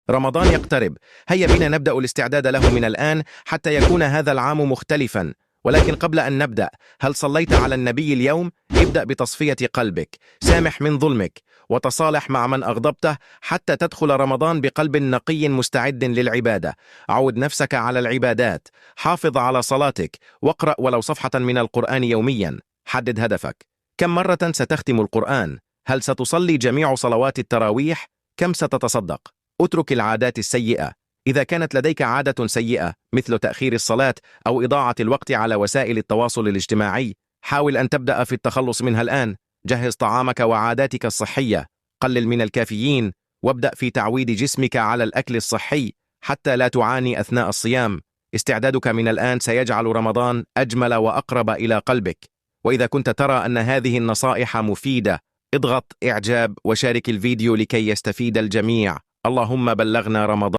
رمضان يقترب، هيا بنا نبدأ الاستعداد له من الآن حتى يكون هذا العام مختلفا. ولكن قبل أن نبدأ، هل صليت على النبي اليوم؟ ابدأ بتصفية قلبك، سامح من ظلمك، وتصالح مع من أغضبته حتى تدخل رمضان بقلب نقي مستعد للعبادة. عود نفسك على العبادات، حافظ على صلاتك، واقرأ ولو صفحة من القرآن يوميا. حدد هدفك، كم مرة ستختم القرآن؟ هل ستصلي جميع صلوات التراويح؟ كم ستتصدق؟ اترك العادات السيئة. إذا كانت لديك عادة سيئة مثل تأخير الصلاة أو إضاعة الوقت على وسائل التواصل الاجتماعي، حاول أن تبدأ في التخلص منها الآن. جهز طعامك وعاداتك الصحية، قلل من الكافيين، وابدأ في تعويد جسمك على الأكل الصحي حتى لا تعاني أثناء الصيام. استعدادك من الآن سيجعل رمضان أجمل وأقرب إلى قلبك. وإذا كنت ترى أن هذه النصائح مفيدة، اضغط إعجاب وشارك الفيديو لكي يستفيد الجميع. اللهم بلغنا رمضان.